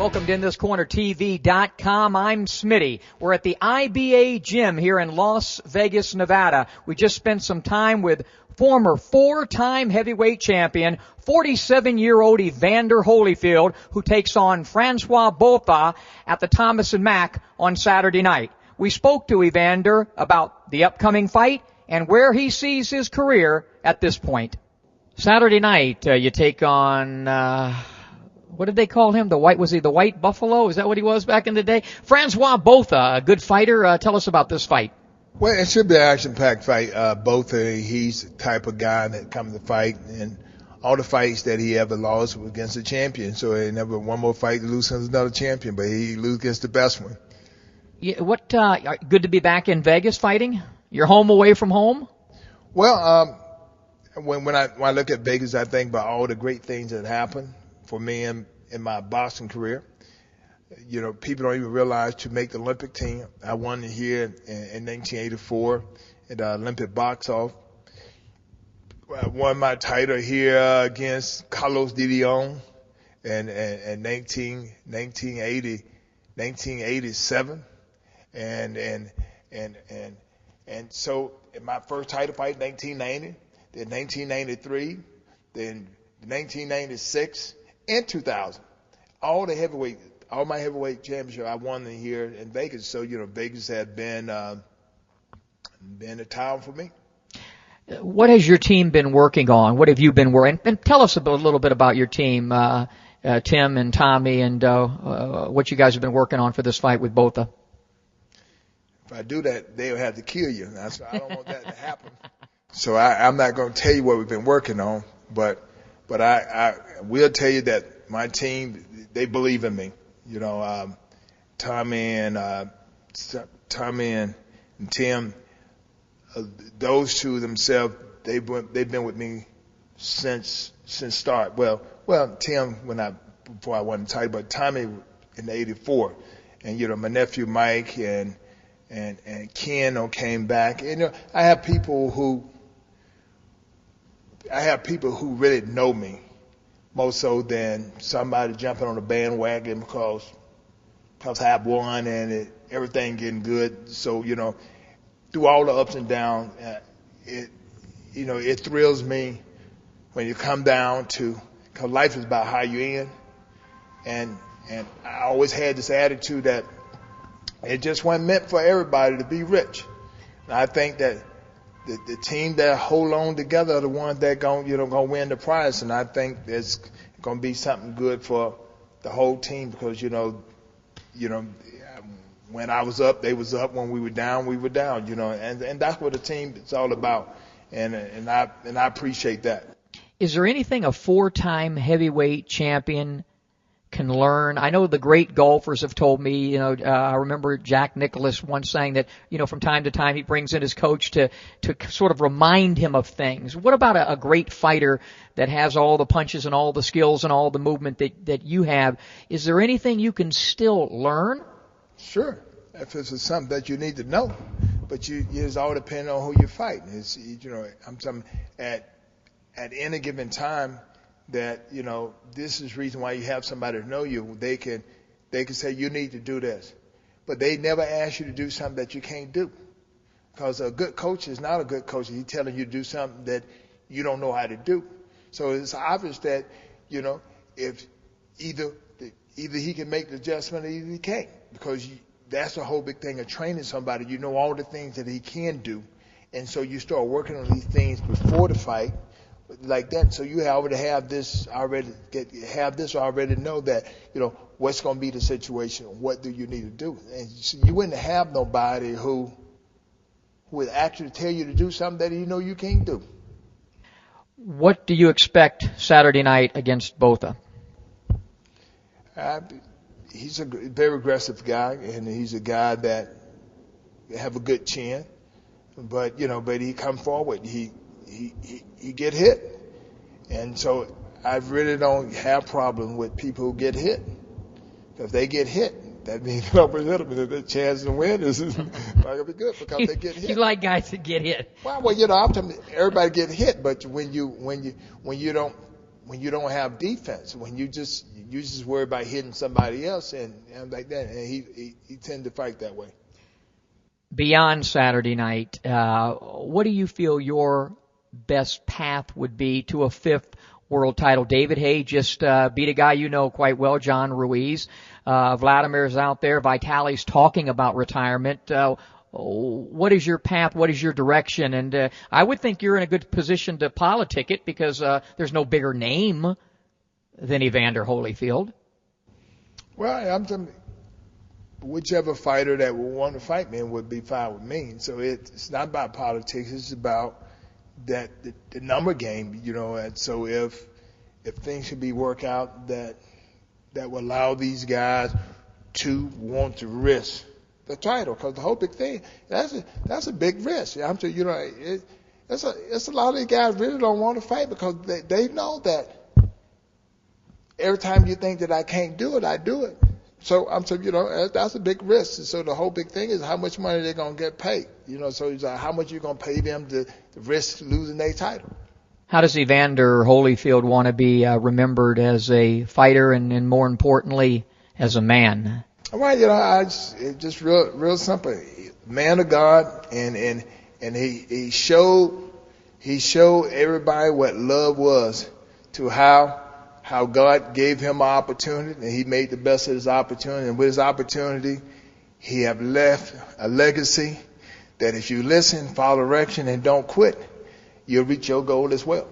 Welcome to InThisCornerTV.com. I'm Smitty. We're at the IBA gym here in Las Vegas, Nevada. We just spent some time with former four-time heavyweight champion, 47-year-old Evander Holyfield, who takes on Frans Botha at the Thomas Mack on Saturday night. We spoke to Evander about the upcoming fight and where he sees his career at this point. Saturday night, you take on, what did they call him? Was he the White Buffalo? Is that what he was back in the day? Frans Botha, a good fighter. Tell us about this fight. Well, it should be an action-packed fight. Botha, he's the type of guy that comes to fight, and all the fights that he ever lost were against the champion. So he never one more fight to lose against another champion, but he lose against the best one. Yeah, good to be back in Vegas fighting? You're home away from home? Well, when I look at Vegas, I think about all the great things that happened for me in my boxing career. You know, people don't even realize to make the Olympic team. I won here in 1984 at the Olympic box-off. I won my title here against Carlos de Leon in 1987. And so in my first title fight, 1990, then 1993, then 1996, and 2000. All my heavyweight championship I won here in Vegas. So, you know, Vegas had been a town for me. What has your team been working on? What have you been working? And tell us a little bit about your team, Tim and Tommy, and what you guys have been working on for this fight with Botha. If I do that, they'll have to kill you. I don't want that to happen. So I'm not going to tell you what we've been working on, but I will tell you that my team, they believe in me. You know, Tommy and Tim, those two themselves, they've been with me since start. Well, Tim before I won the title, but Tommy in '84, and you know my nephew Mike and Ken came back. And, you know, I have people who really know me more so than somebody jumping on the bandwagon because I've won and everything getting good. So, you know, through all the ups and downs, it thrills me when you come down to, because life is about how you end. And I always had this attitude that it just wasn't meant for everybody to be rich. And I think that the team that hold on together are the ones that gonna win the prize. And I think it's gonna be something good for the whole team because you know, when I was up, they was up. When we were down, we were down. You know, and that's what the team is all about. And I appreciate that. Is there anything a four-time heavyweight champion can learn? I know the great golfers have told me, you know, I remember Jack Nicklaus once saying that, you know, from time to time he brings in his coach to sort of remind him of things. What about a great fighter that has all the punches and all the skills and all the movement that you have? Is there anything you can still learn? Sure. If it's something that you need to know, but it's all depending on who you're fighting. It's, you know, I'm talking at any given time, that, you know, this is the reason why you have somebody to know you. They can say you need to do this, but they never ask you to do something that you can't do, because a good coach is not a good coach. He's telling you to do something that you don't know how to do. So it's obvious that, you know, if either he can make the adjustment or either he can't, because that's the whole big thing of training somebody. You know all the things that he can do, and so you start working on these things before the fight. Like that, so you already have this already know that, you know, what's going to be the situation, what do you need to do, and so you wouldn't have nobody who would actually tell you to do something that you know you can't do. What do you expect Saturday night against Botha? He's a very aggressive guy, and he's a guy that have a good chin, but he come forward, he get hit. And so I really don't have problem with people who get hit. If they get hit, that means hit them, and the chance to win is not going to be good because they get hit. You like guys that get hit. Well, you know, I'm telling you, everybody get hit, but when you don't when you don't have defense, when you just worry about hitting somebody else and like that, and he tend to fight that way. Beyond Saturday night, what do you feel your best path would be to a 5th world title? David Haye just beat a guy you know quite well, John Ruiz. Vladimir's out there. Vitali's talking about retirement. What is your path? What is your direction? And I would think you're in a good position to politic it because there's no bigger name than Evander Holyfield. Well, whichever fighter that would want to fight me would be fine with me. So it's not about politics. It's about the number game, you know. And so if things should be work out that will allow these guys to want to risk the title, because the whole big thing, that's a big risk. I'm telling you, it's a lot of these guys really don't want to fight because they know that every time you think that I can't do it, I do it. So I'm saying, that's a big risk. So the whole big thing is how much money they're gonna get paid. So it's like how much you're gonna pay them to risk losing their title. How does Evander Holyfield want to be remembered as a fighter and more importantly as a man? Well, it's just real simple. Man of God, and he showed everybody what love was, to how God gave him an opportunity, and he made the best of his opportunity. And with his opportunity, he have left a legacy that if you listen, follow direction, and don't quit, you'll reach your goal as well.